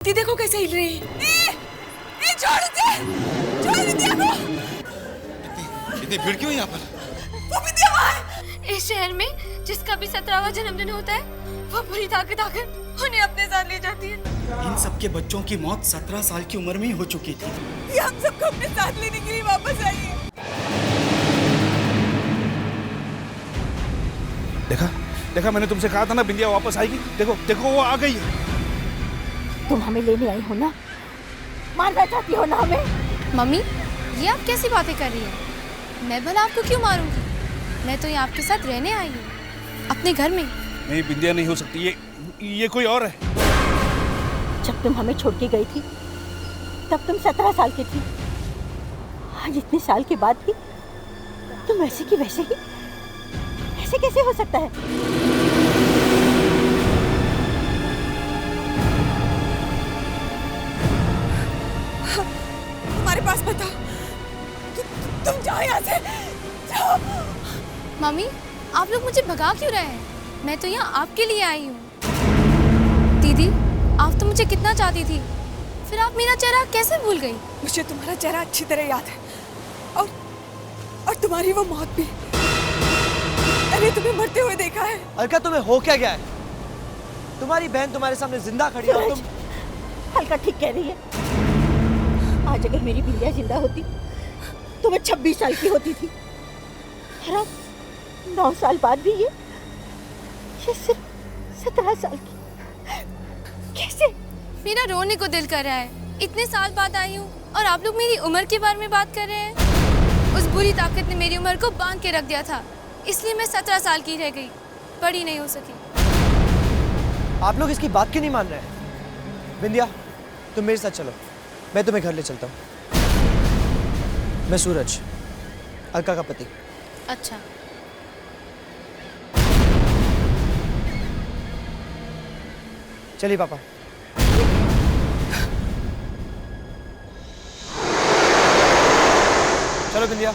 ती देखो कैसे हिल रही है। छोड़ दे, छोड़ विद्या को। इतनी भीड़ क्यों यहाँ पर? वो विद्या वहाँ है। इस शहर में जिसका भी 17वां जन्मदिन होता है वो पूरी ताकत आकर उन्हें अपने साथ ले जाती है। इन सबके बच्चों की मौत 17 साल की उम्र में ही हो चुकी थी। ये हम सबको अपने साथ लेने के लिए वापस आई है। देखा मैंने तुमसे कहा था ना बिंदिया वापस आएगी। देखो देखो वो आ गई है। तुम हमें लेने आई हो ना, मारना चाहती हो ना हमें। मम्मी, ये आप कैसी बातें कर रही हैं? मैं भला आपको क्यों मारूंगी? मैं तो यहाँ आपके साथ रहने आई हूँ, अपने घर में। नहीं बिंदिया नहीं हो सकती, ये कोई और है। जब तुम हमें छोड़ के गई थी तब तुम 17 साल की थी। आज इतने साल के बाद भी तुम वैसे की वैसे ही। ऐसे कैसे हो सकता है? हमारे पास बताओ, तुम जाओ यहाँ से, जाओ। मम्मी, आप लोग मुझे भगा क्यों रहे हैं? मैं तो यहाँ आपके लिए आई हूँ। दीदी, आप तो मुझे कितना चाहती थी, फिर आप मेरा चेहरा कैसे भूल गई? मुझे तुम्हारा चेहरा अच्छी तरह याद है, और तुम्हारी वो मौत भी। मैंने तुम्हें मरते हुए देखा है। अलका, तुम्हें हो क्या गया है? तुम्हारी बहन तुम्हारे सामने जिंदा खड़ी है और तुम। हल्का ठीक कह रही है। आज अगर मेरी बिंदिया जिंदा होती तो मैं 26 साल की होती थी। और अब 9 साल बाद भी ये सिर्फ 17 साल की। कैसे? मेरा रोने को दिल कर रहा है। इतने साल बाद आई हूँ और आप लोग मेरी उम्र के बारे में बात कर रहे हैं। उस बुरी ताकत ने मेरी उम्र को बांध के रख दिया था, इसलिए मैं 17 साल की रह गई, बड़ी नहीं हो सकी। आप लोग इसकी बात क्यों नहीं मान रहे हैं? बिंदिया, तुम मेरे साथ चलो, मैं तुम्हें घर ले चलता हूँ। मैं सूरज, अलका का पति। अच्छा। चलिए पापा। चलो बिंदिया।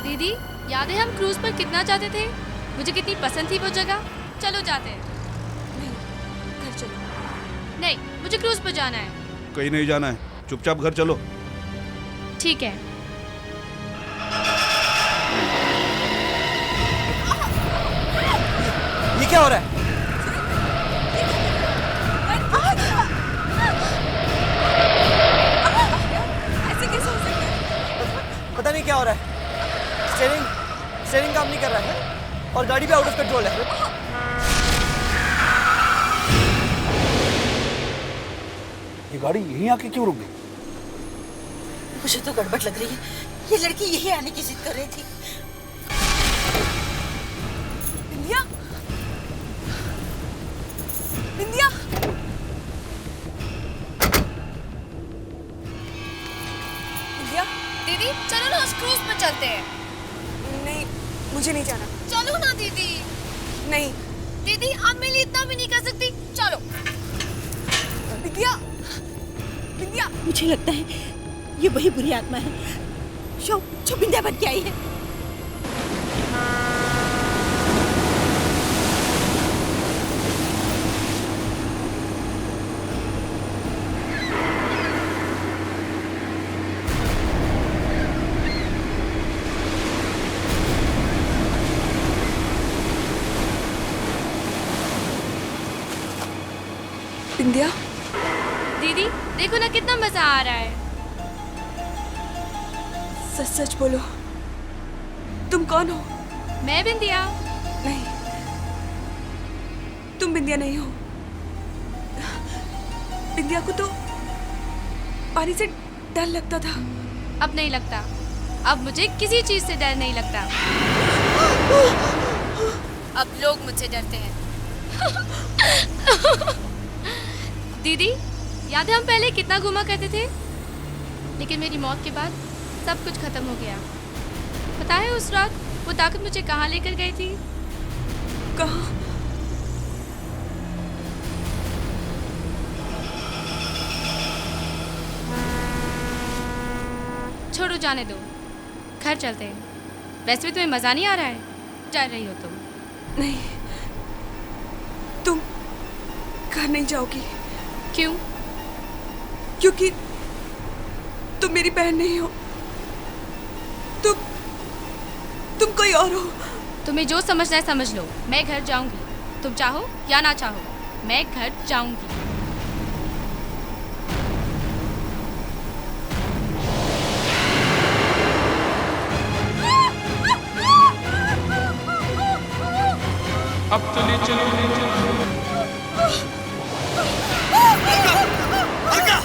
दीदी, याद है हम क्रूज पर कितना जाते थे? मुझे कितनी पसंद थी वो जगह। चलो जाते हैं। नहीं, घर चलो। नहीं, मुझे क्रूज पर जाना है। कहीं नहीं जाना है, चुपचाप घर चलो। ठीक है। ये क्या हो रहा है? ऐसे कैसे हो सकता है? पता नहीं क्या हो रहा है। स्टीयरिंग काम नहीं कर रहा है और गाड़ी भी आउट ऑफ कंट्रोल है। ये गाड़ी यहीं आके क्यों रुक गई? मुझे तो गड़बड़ लग रही है। ये लड़की यही आने की जिद कर रही थी। बिंदिया, बिंदिया, बिंदिया। दीदी, चलो ना उस क्रूज पर चलते हैं। नहीं, मुझे नहीं जाना। चलो ना दीदी। नहीं दीदी, आप मेरे लिए इतना भी नहीं कर सकती। चलो। बिंदिया, बिंदिया। मुझे लगता है ये वही बुरी आत्मा है जो बिंदिया बन के आई है। बिंदिया, दीदी, देखो ना कितना मजा आ रहा है। सच सच बोलो, तुम कौन हो? मैं बिंदिया। नहीं, तुम बिंदिया नहीं हो। बिंदिया को तो पानी से डर लगता था। अब नहीं लगता। अब मुझे किसी चीज से डर नहीं लगता। अब लोग मुझसे डरते हैं। दीदी, याद है हम पहले कितना घूमा करते थे? लेकिन मेरी मौत के बाद सब कुछ खत्म हो गया। पता है उस रात वो ताकत मुझे कहाँ लेकर गई थी? कहाँ? छोड़ो, जाने दो, घर चलते हैं। वैसे भी तुम्हें मजा नहीं आ रहा है, जा रही हो तुम। नहीं, तुम घर नहीं जाओगी। क्यों? क्योंकि तुम मेरी बहन नहीं हो। तुम कोई और हो। तुम्हें जो समझना है समझ लो। मैं घर जाऊंगी, तुम चाहो या ना चाहो, मैं घर जाऊंगी। अब चलिए चलिए चलिए। अलका,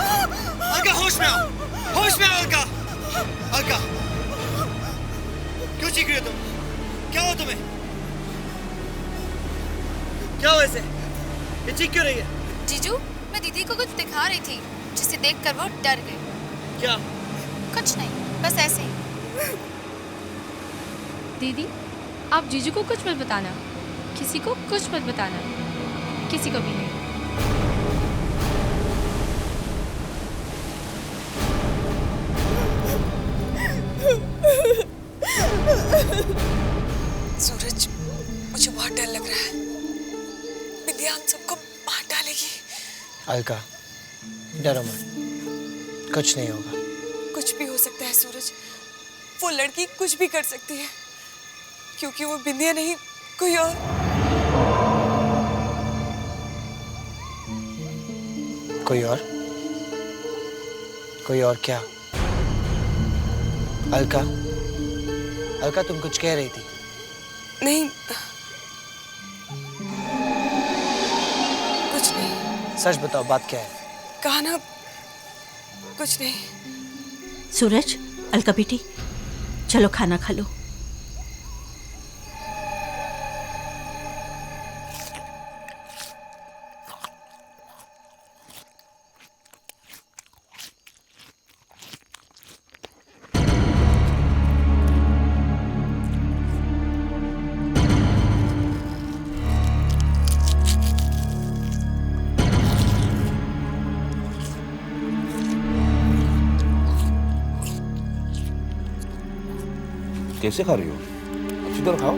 अलका होश में आओ, होश में आओ अलका। अलका, क्यों चीख रही हो तुम? क्या हुआ तुम्हें? क्या हुआ इसे? ये चीख क्यों रही है? जीजू, मैं दीदी को कुछ दिखा रही थी जिसे देखकर वो डर गई। क्या? कुछ नहीं, बस ऐसे ही। दीदी, आप जीजू को कुछ मत बताना, किसी को कुछ मत बताना, किसी को भी नहीं। सूरज, मुझे बहुत डर लग रहा है। बिंदिया हम सबको मार डालेगी। अलका, डरो मत, कुछ नहीं होगा। कुछ भी हो सकता है सूरज। वो लड़की कुछ भी कर सकती है, क्योंकि वो बिंदिया नहीं, कोई और। कोई और? कोई और क्या? अलका, अलका तुम कुछ कह रही थी। नहीं, कुछ नहीं। सच बताओ, बात क्या है? कहा ना, कुछ नहीं। सूरज, अलका बेटी, चलो खाना खा लो। कैसे खा रही हो? अच्छी तरह खाओ।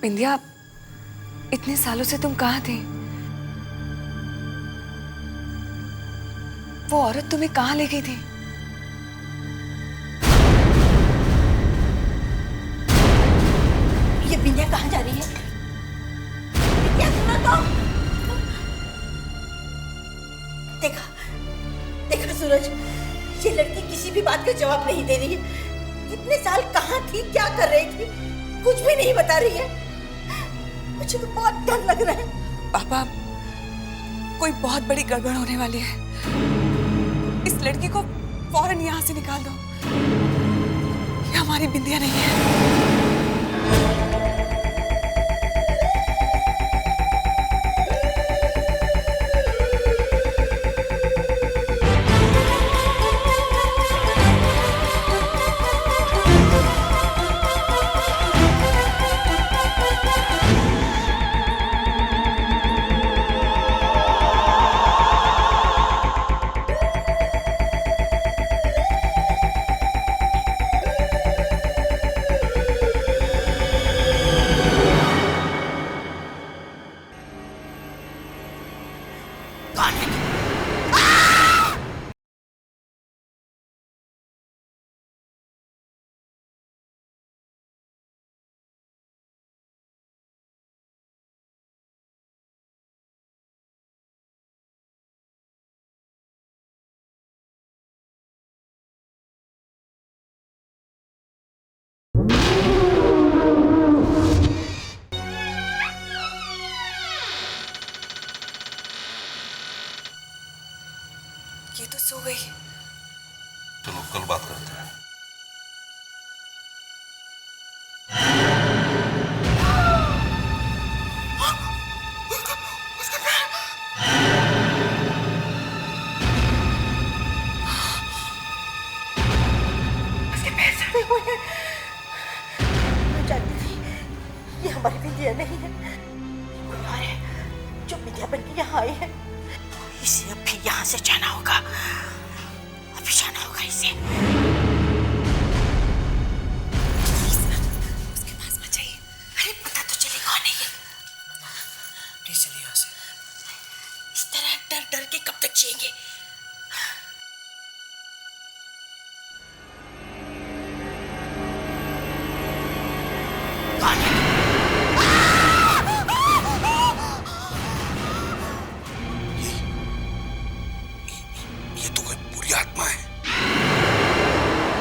बिंदिया, इतने सालों से तुम कहाँ थे? वो औरत तुम्हें कहाँ ले गई थी? ये बिंदिया कहाँ जा रही है? बिंदिया, सुनो तो। देखा, देखा सूरज, ये लड़की किसी भी बात का जवाब नहीं दे रही है। इतने साल कहाँ थी, क्या कर रही थी, कुछ भी नहीं बता रही है। मुझे तो बहुत डर लग रहा है। पापा, कोई बहुत बड़ी गड़बड़ होने वाली है। इस लड़की को फौरन यहाँ से निकाल दो। ये हमारी बिंदिया नहीं है। ये तो सो गई। चलो कल बात करते हैं। ये हमारी बिंदिया नहीं है, कोई और है जो बिंदिया बन के यहाँ आए हैं। इसे अब फिर यहाँ से जाना होगा, अभी जाना होगा इसे। उसके पास मत जाइए। अरे पता तो चले कौन है ये। प्लीज चलिए यहाँ से। इस तरह डर डर के कब तक जिएंगे? ये तो कोई बुरी आत्मा है।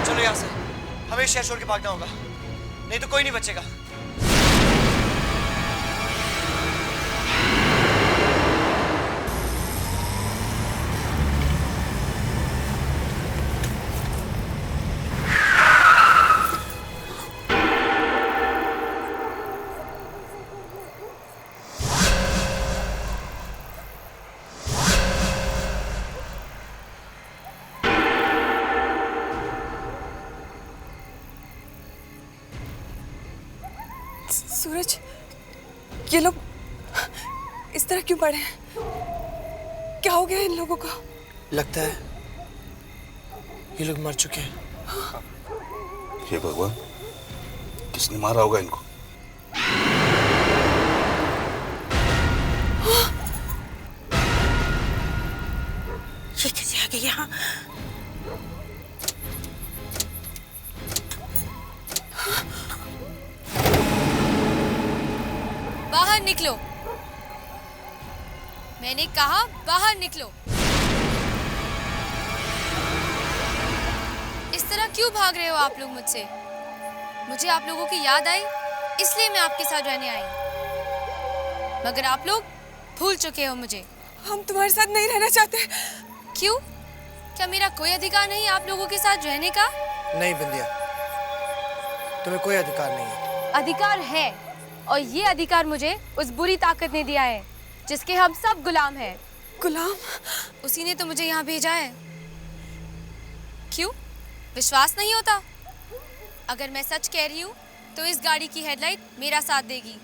चलो यहाँ से, हमें शहर छोड़ के भागना होगा, नहीं तो कोई नहीं बचेगा। सूरज, ये लोग इस तरह क्यों पड़े हैं? क्या हो गया इन लोगों को? लगता है ये लोग मर चुके हैं। हे भगवान, किसने मारा होगा इनको? ये कैसे आ गए यहाँ? बाहर निकलो, मैंने कहा बाहर निकलो। इस तरह क्यों भाग रहे हो आप लोग मुझसे? मुझे आप लोगों की याद आई, इसलिए मैं आपके साथ रहने आई, मगर आप लोग भूल चुके हो मुझे। हम तुम्हारे साथ नहीं रहना चाहते। क्यों? क्या मेरा कोई अधिकार नहीं आप लोगों के साथ रहने का? नहीं बिंदिया, तुम्हें कोई अधिकार नहीं है। अधिकार है, और ये अधिकार मुझे उस बुरी ताकत ने दिया है जिसके हम सब गुलाम हैं। गुलाम? उसी ने तो मुझे यहाँ भेजा है। क्यों? विश्वास नहीं होता? अगर मैं सच कह रही हूँ तो इस गाड़ी की हेडलाइट मेरा साथ देगी।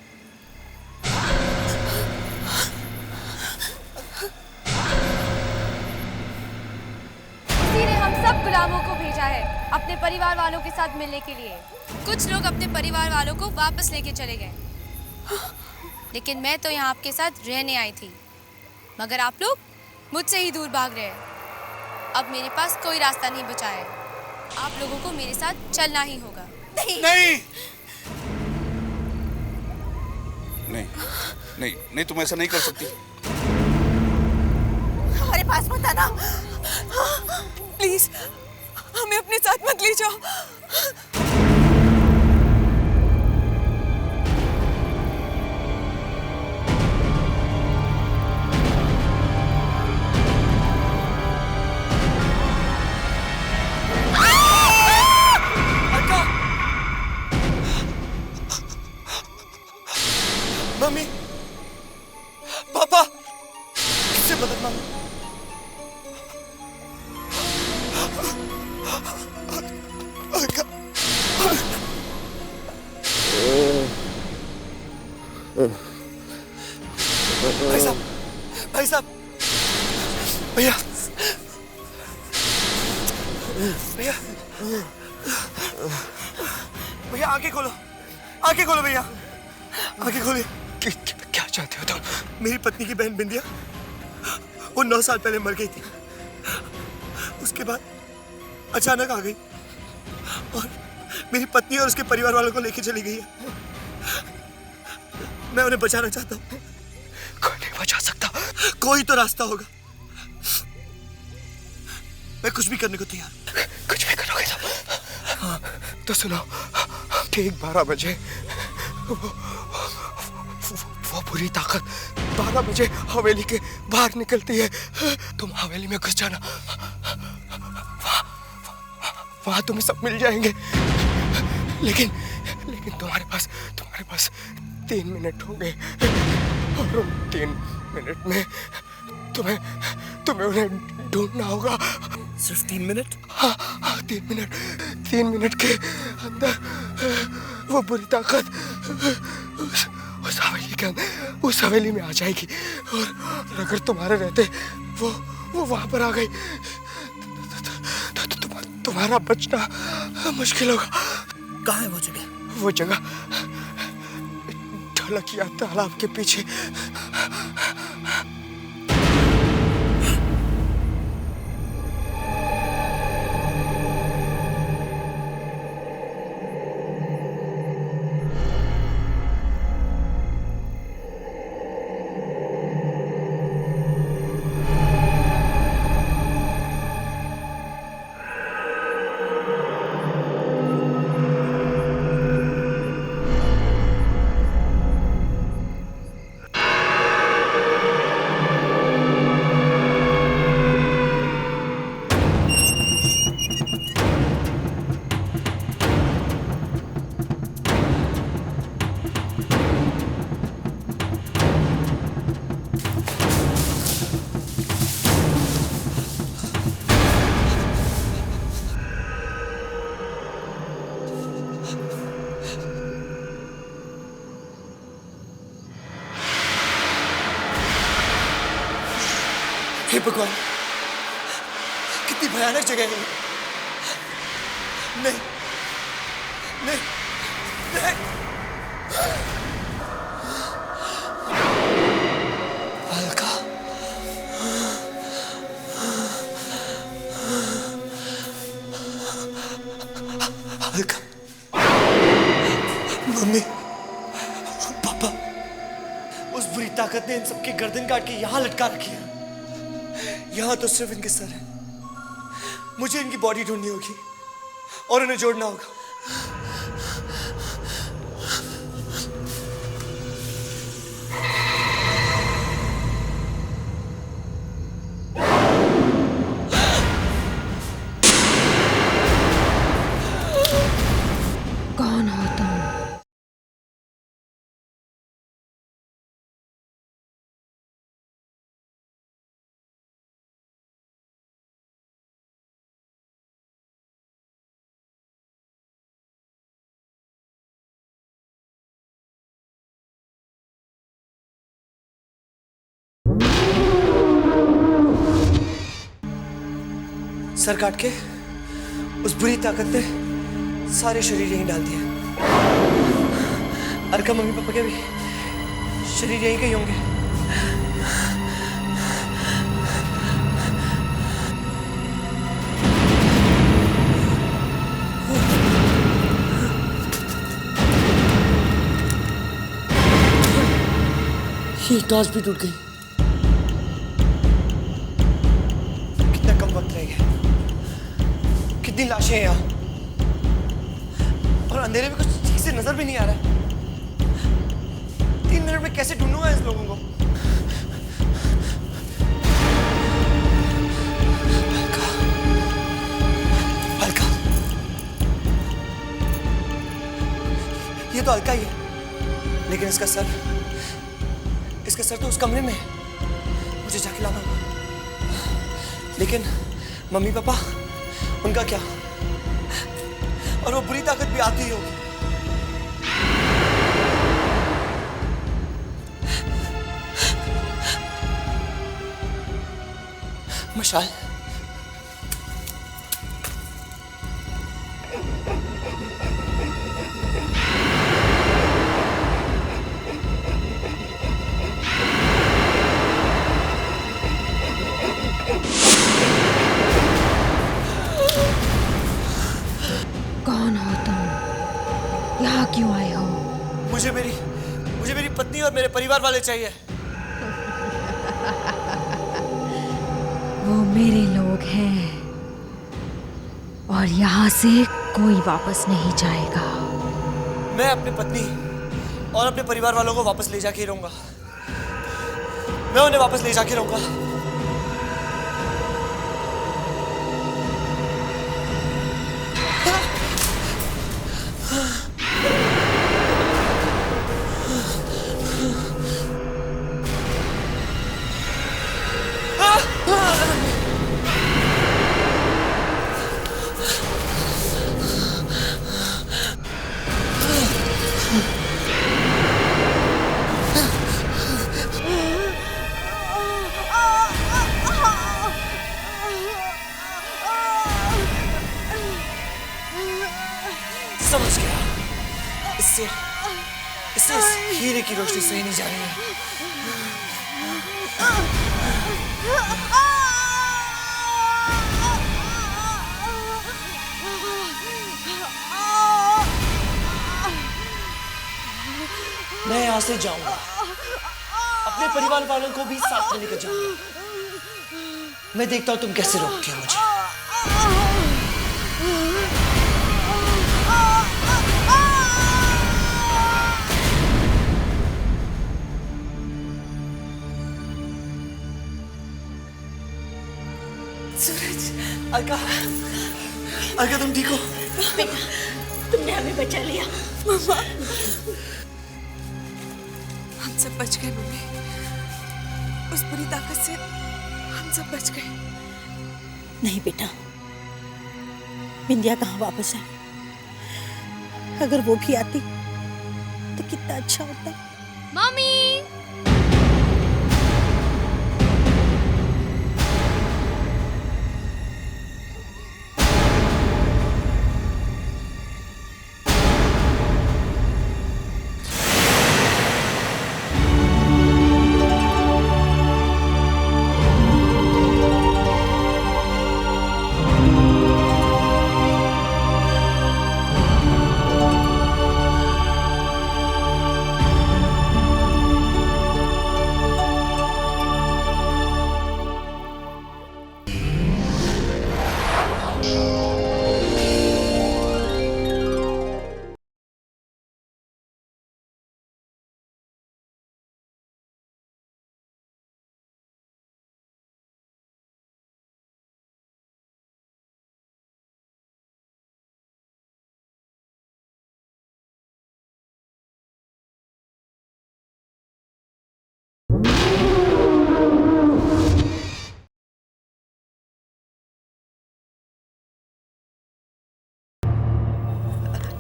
उसी ने हम सब गुलामों को भेजा है अपने परिवार वालों के साथ मिलने के लिए। कुछ लोग अपने परिवार वालों को वापस लेके चले गए, लेकिन मैं तो यहाँ आपके साथ रहने आई थी, मगर आप लोग मुझसे ही दूर भाग रहे हैं। अब मेरे पास कोई रास्ता नहीं बचा है, आप लोगों को मेरे साथ चलना ही होगा। नहीं नहीं नहीं नहीं, तुम ऐसा नहीं कर सकती। हमारे पास मत आना। प्लीज, हमें अपने साथ मत ले जाओ। मम्मी, पापा, किससे मदद मांगो? भाई साहब, भाई साहब, भैया, भैया, भैया, आंखें खोलो, आंखें खोलो भैया, आंखें खोलिए। क्या चाहते हो तुम? मेरी पत्नी की बहन बिंदिया, वो 9 साल पहले मर गई थी। उसके बाद अचानक आ गई और मेरी पत्नी और उसके परिवार वालों को लेके चली गई है। मैं उन्हें बचाना चाहता हूँ। कोई नहीं बचा सकता। कोई तो रास्ता होगा। मैं कुछ भी करने को तैयार। कुछ भी करोगे तो? हाँ, तो सुनो, ठीक 12 बजे वो बुरी ताकत 12 बजे हवेली के बाहर निकलती है। तुम हवेली में घुस जाना, वहां तुम्हें सब मिल जाएंगे। लेकिन तुम्हारे पास 3 मिनट होंगे और उन 3 मिनट में तुम्हें उन्हें ढूंढना होगा। सिर्फ 3 मिनट? हाँ, 3 मिनट। 3 मिनट के अंदर वो बुरी ताकत उस हवेली के उस हवेली में आ जाएगी और अगर तुम्हारे रहते वो वहां पर आ गई तो तुम्हारा बचना मुश्किल होगा। कहाँ है वो जगह? वो जगह ढलकिया तालाब के पीछे। हे भगवान, कितनी भयानक जगह है। नहीं नहीं नहीं, अलका, अलका, मम्मी, पापा, उस बुरी ताकत ने इन सबकी गर्दन काट के यहां लटका रखी है। यहां तो सिर्फ इनके सर है। मुझे इनकी बॉडी ढूंढनी होगी और उन्हें जोड़ना होगा। कौन हो तुम? सर काट के उस बुरी ताकत ने सारे शरीर यहीं डाल दिए। अर्का मम्मी पापा के भी शरीर यहीं के ही होंगे। ये टॉर्च भी टूट गई। कितना कम वक्त रह गया। कितनी लाशें हैं यहाँ और अंधेरे में कुछ ठीक से नजर भी नहीं आ रहा है। 3 मिनट में कैसे ढूंढूंगा इस लोगों को? अलका, अलका, ये तो अलका ही है, लेकिन इसका सर तो उस कमरे में है। मुझे जाके लाना होगा। लेकिन मम्मी पापा, उनका क्या? और वो बुरी ताकत भी आती ही होगी। मशाल, कौन हो तुम? यहाँ क्यों आए हो? मुझे मेरी पत्नी और मेरे परिवार वाले चाहिए। वो मेरे लोग हैं और यहाँ से कोई वापस नहीं जाएगा। मैं अपनी पत्नी और अपने परिवार वालों को वापस ले जाके ही रहूंगा। मैं उन्हें वापस ले जाके रहूंगा। की रोशनी सही नहीं जा रही है। मैं यहाँ से जाऊंगा, अपने परिवार वालों को भी साथ में लेकर जाऊंगा। मैं देखता हूँ तुम कैसे रोकती हो मुझे। सूरज, अलका, अलका तुम ठीक हो? बेटा, तुमने हमें बचा लिया। मम्मा, हम सब बच गए मम्मी। उस बुरी ताकत से हम सब बच गए। नहीं बेटा, बिंदिया कहाँ वापस आई? अगर वो भी आती तो कितना अच्छा होता। मम्मी।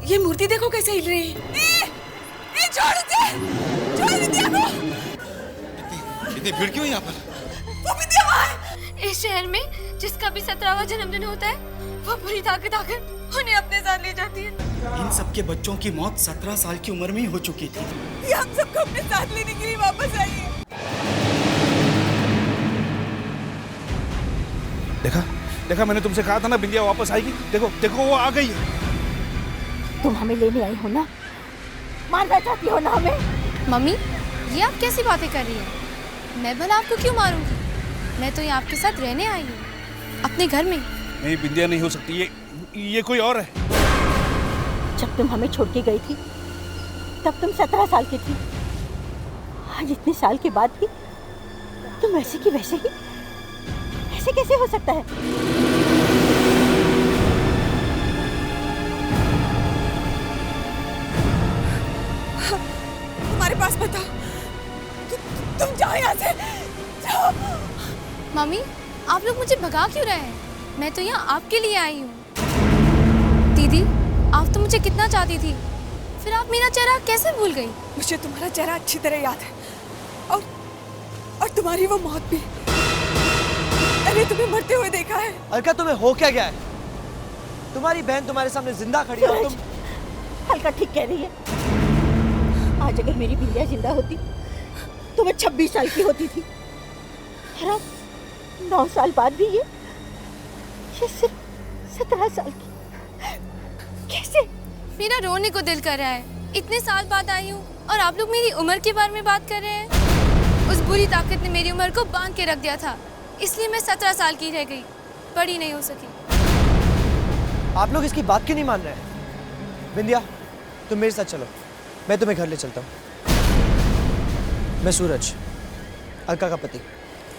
ये मूर्ति देखो कैसे हिल रही है। छोड़ दे, छोड़ बिंदिया को। इतनी भीड़ क्यों यहाँ पर? वो बिंदिया वहाँ है। इस शहर में जिसका भी 17वां जन्मदिन होता है, वो बुरी ताकत आकर उन्हें अपने साथ ले जाती है। इन सबके बच्चों की मौत 17 साल की उम्र में ही हो चुकी थी। ये हम सबको अपने साथ लेने के लिए वापस आई है। देखा देखा, मैंने तुमसे कहा था ना बिंदिया वापस आएगी। देखो देखो, वो आ गई है। तुम हमें लेने आई हो ना? मारना चाहती हो ना हमें? मम्मी, ये आप कैसी बातें कर रही हैं? मैं भला आपको क्यों मारूंगी? मैं तो यहाँ आपके साथ रहने आई हूँ, अपने घर में। नहीं, बिंदिया नहीं हो सकती। ये कोई और है। जब तुम हमें छोड़ के गई थी तब तुम 17 साल की थी। आज इतने साल के बाद भी तुम वैसे की वैसे ही। ऐसे कैसे हो सकता है? तुम्हारे पास बताओ। तुम जाओ यहाँ से, जाओ। मम्मी, आप लोग मुझे भगा क्यों रहे हैं? मैं तो यहाँ आपके लिए आई हूँ। दीदी, आप तो मुझे कितना चाहती थी, फिर आप मेरा चेहरा कैसे भूल गई? मुझे तुम्हारा चेहरा अच्छी तरह याद है, और तुम्हारी वो मौत भी। मैंने तुम्हें मरते हुए देखा है। अलका, तुम्हें हो क्या गया है? तुम्हारी बहन तुम्हारे सामने जिंदा खड़ी है और तुम। हल्का ठीक कह रही है। आज अगर मेरी बिंदिया जिंदा होती तो मैं 26 साल की होती थी। और अब 9 साल बाद भी ये सिर्फ 17 साल की। कैसे? मेरा रोने को दिल कर रहा है। इतने साल बाद आई हूँ और आप लोग मेरी उम्र के बारे में बात कर रहे हैं। उस बुरी ताकत ने मेरी उम्र को बांध के रख दिया था, इसलिए मैं 17 साल की रह गई, बड़ी नहीं हो सकी। आप लोग इसकी बात क्यों नहीं मान रहे हैं? बिंदिया, तुम मेरे साथ चलो, मैं तुम्हें घर ले चलता हूँ। मैं सूरज, अलका का पति।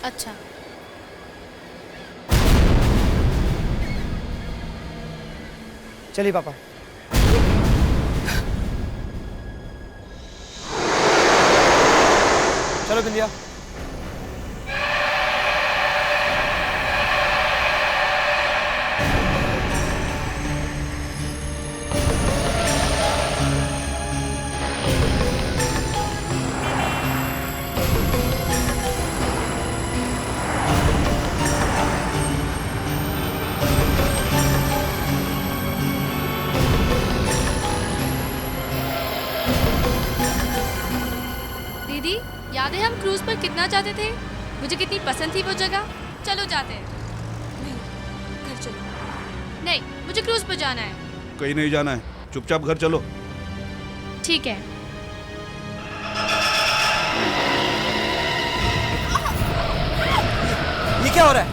अच्छा। चलिए पापा। चलो बिंदिया। दीदी, याद है हम क्रूज पर कितना जाते थे? मुझे कितनी पसंद थी वो जगह। चलो जाते हैं। नहीं, घर चलो। नहीं, मुझे क्रूज पर जाना है। कहीं नहीं जाना है, चुपचाप घर चलो। ठीक है। ये क्या हो रहा है?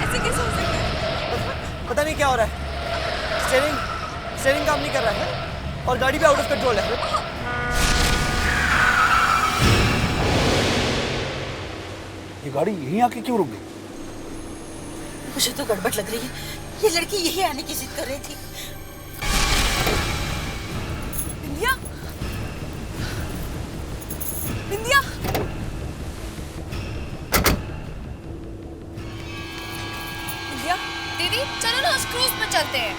ऐसे कैसे हो सकता है? पता नहीं क्या हो रहा है। स्टीयरिंग काम नहीं कर रहा है और गाड़ी भी आउट ऑफ कंट्रोल है। ये गाड़ी यहीं आके क्यों रुक गई? मुझे तो गड़बड़ लग रही है। ये लड़की यही आने की जिद कर रही थी। बिंदिया, बिंदिया, बिंदिया। दीदी, चलो ना उस क्रूज पर चलते हैं।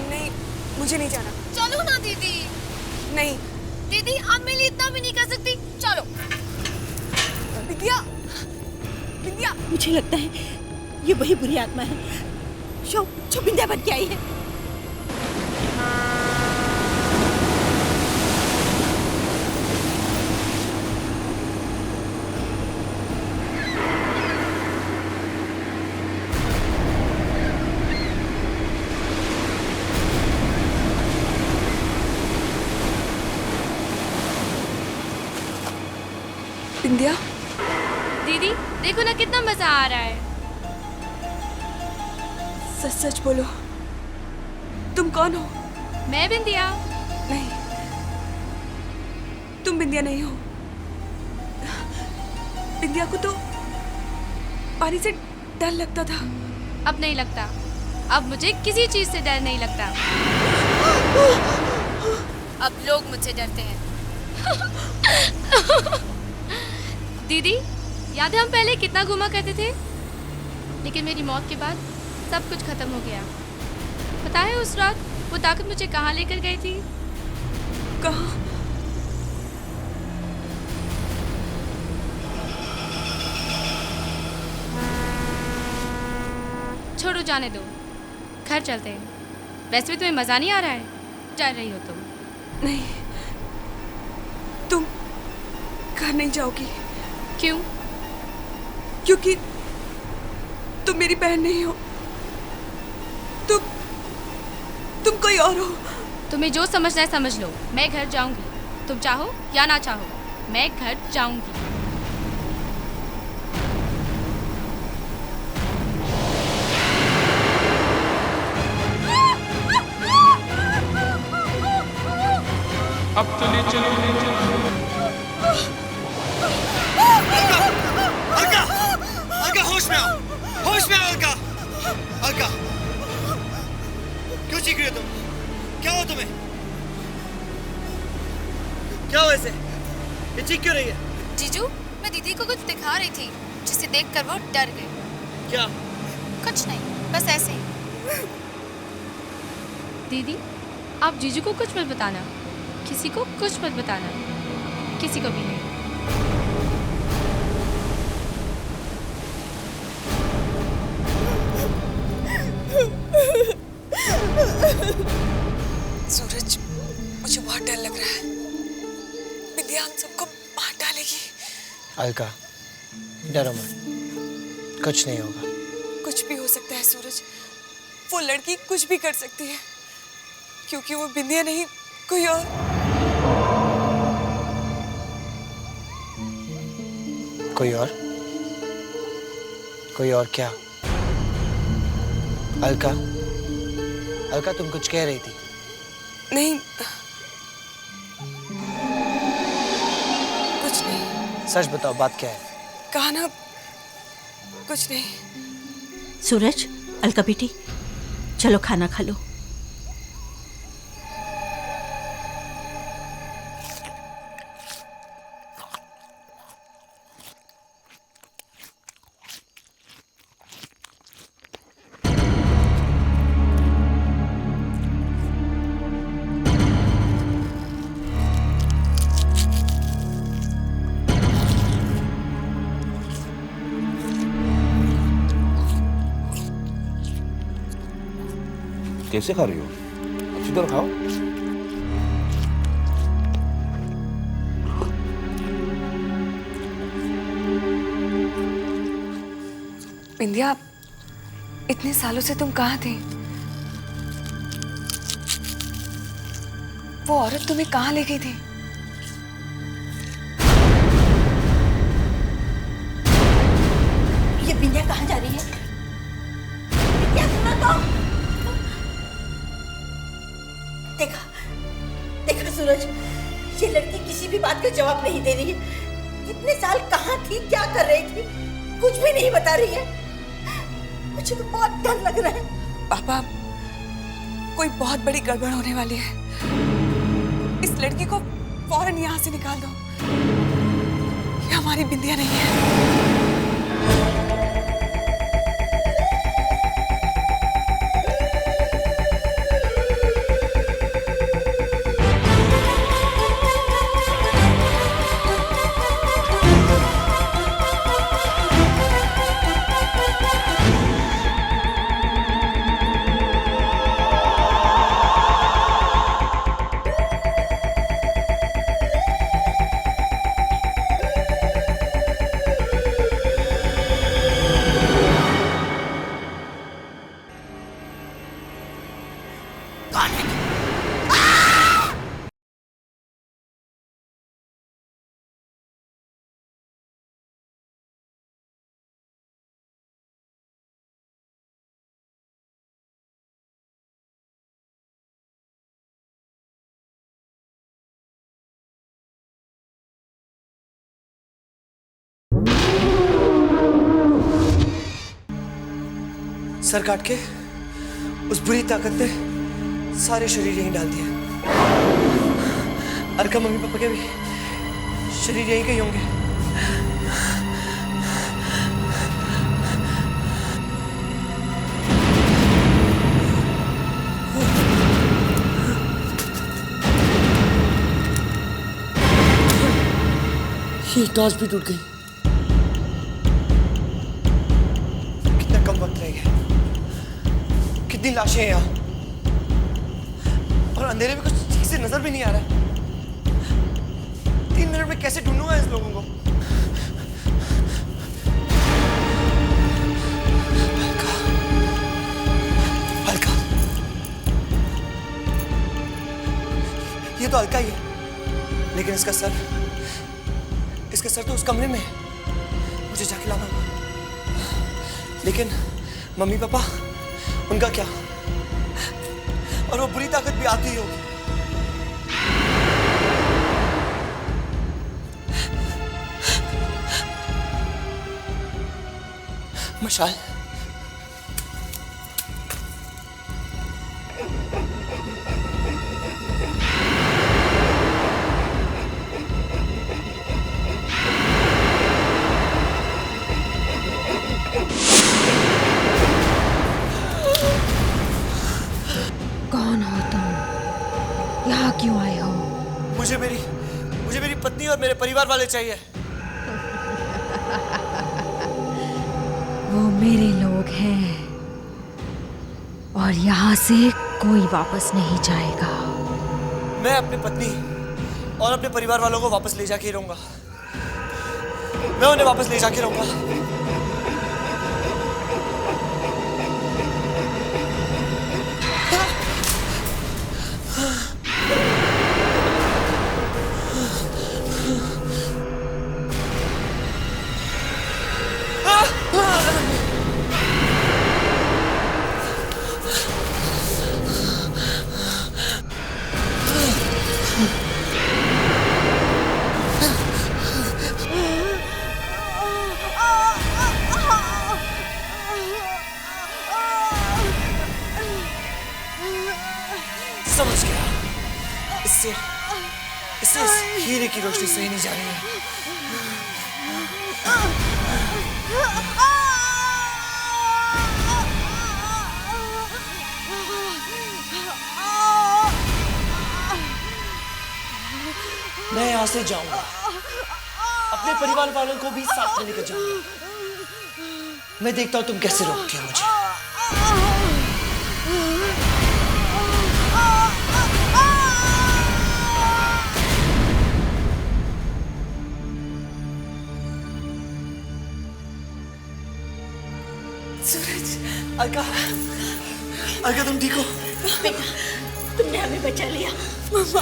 नहीं, मुझे नहीं जाना। चलो ना दीदी। नहीं। दीदी, आप मेरे लिए इतना भी नहीं कर सकती। चलो। बिंदिया, बिंदिया। मुझे लगता है ये वही बुरी आत्मा है जो बिंदिया बन के आई है। बिंदिया, दीदी, देखो ना कितना मजा आ रहा है। सच सच बोलो, तुम कौन हो? मैं बिंदिया। नहीं, तुम बिंदिया नहीं हो। बिंदिया को तो पानी से डर लगता था। अब नहीं लगता। अब मुझे किसी चीज से डर नहीं लगता। अब लोग मुझसे डरते हैं। दीदी, याद है हम पहले कितना घूमा करते थे? लेकिन मेरी मौत के बाद सब कुछ खत्म हो गया। पता है उस रात वो ताकत मुझे कहाँ लेकर गई थी? कहाँ? छोड़ो, जाने दो। घर चलते हैं। वैसे भी तुम्हें मजा नहीं आ रहा है? डर रही हो तुम। नहीं, तुम घर नहीं जाओगी। क्यों? क्योंकि तुम मेरी बहन नहीं हो। तुम कोई और हो। तुम्हें जो समझना है समझ लो। मैं घर जाऊंगी, तुम चाहो या ना चाहो, मैं घर जाऊंगी। अब चलिए चलिए अलका, अलका होश में आओ, होश में आओ अलका, अलका, क्यों चीख रही हो तुम? क्या हो तुम्हें? क्या हो ऐसे? ये चीख क्यों रही है? जीजू, मैं दीदी को कुछ दिखा रही थी जिसे देखकर वो डर गई। क्या? कुछ नहीं, बस ऐसे ही। दीदी, आप जीजू को कुछ मत बताना। किसी को कुछ मत बताना, किसी को भी नहीं। सूरज, मुझे बहुत डर लग रहा है। बिंदिया हम सबको मार डालेगी। अलका, डरो मत, कुछ नहीं होगा। कुछ भी हो सकता है सूरज। वो लड़की कुछ भी कर सकती है, क्योंकि वो बिंदिया नहीं, कोई और। कोई और? कोई और क्या? अलका, अलका तुम कुछ कह रही थी। नहीं, कुछ नहीं। सच बताओ, बात क्या है? कहा ना, कुछ नहीं। सूरज, अलका बेटी, चलो खाना खा लो। कैसे खा रही हो? अच्छी तरह खाओ। बिंदिया, इतने सालों से तुम कहाँ थी? वो औरत तुम्हें कहाँ ले गई थी? ये बिंदिया कहाँ जा रही है? बिंदिया सुनो तो। देखा देखा सूरज, ये लड़की किसी भी बात का जवाब नहीं दे रही है। इतने साल कहाँ थी, क्या कर रही थी, कुछ भी नहीं बता रही है। मुझे तो बहुत डर लग रहा है। पापा, कोई बहुत बड़ी गड़बड़ होने वाली है। इस लड़की को फौरन यहाँ से निकाल दो। ये हमारी बिंदिया नहीं है। सर काट के उस बुरी ताकत ने सारे शरीर यहीं डाल दिए। अर्का मम्मी पापा के भी शरीर यहीं के ही होंगे। ये टॉर्च भी टूट गई। कितना कम वक्त रह गया, कितनी लाशें हैं यहाँ, और अंधेरे में कुछ ठीक से नजर भी नहीं आ रहा। 3 मिनट में कैसे ढूंढूंगा इस लोगों को? अलका, अलका, ये तो अलका ही है, लेकिन इसका सर तो उस कमरे में है। मुझे जाके लाना होगा। लेकिन मम्मी पापा, उनका क्या? और वो बुरी ताकत भी आती ही होगी। मशाल, कौन हो तुम? यहाँ क्यों आए हो? मुझे मेरी पत्नी और मेरे परिवार वाले चाहिए। वो मेरे लोग हैं और यहाँ से कोई वापस नहीं जाएगा। मैं अपनी पत्नी और अपने परिवार वालों को वापस ले जाके रहूंगा। मैं उन्हें वापस ले जाके रहूंगा। समझ गया, इससे इस हीरे की रोशनी सही नहीं जा रही है। मैं यहाँ से जाऊंगा, अपने परिवार वालों को भी साथ में लेकर जाऊंगा। मैं देखता हूँ तुम कैसे रोकती हो मुझे। अलका, अलका तुम ठीक हो? बेटा, तुमने हमें बचा लिया। मम्मा,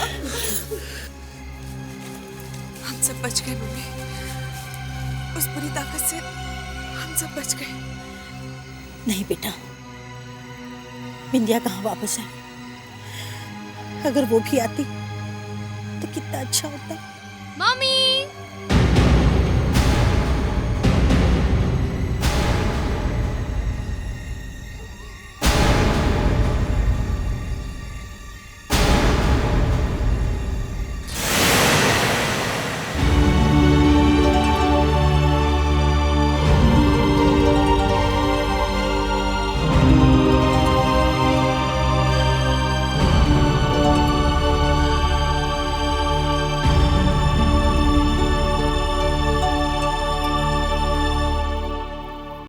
हम सब बच गए मम्मी। उस बुरी ताकत से हम सब बच गए। नहीं बेटा, बिंदिया कहाँ वापस आई? अगर वो भी आती तो कितना अच्छा होता। मम्मी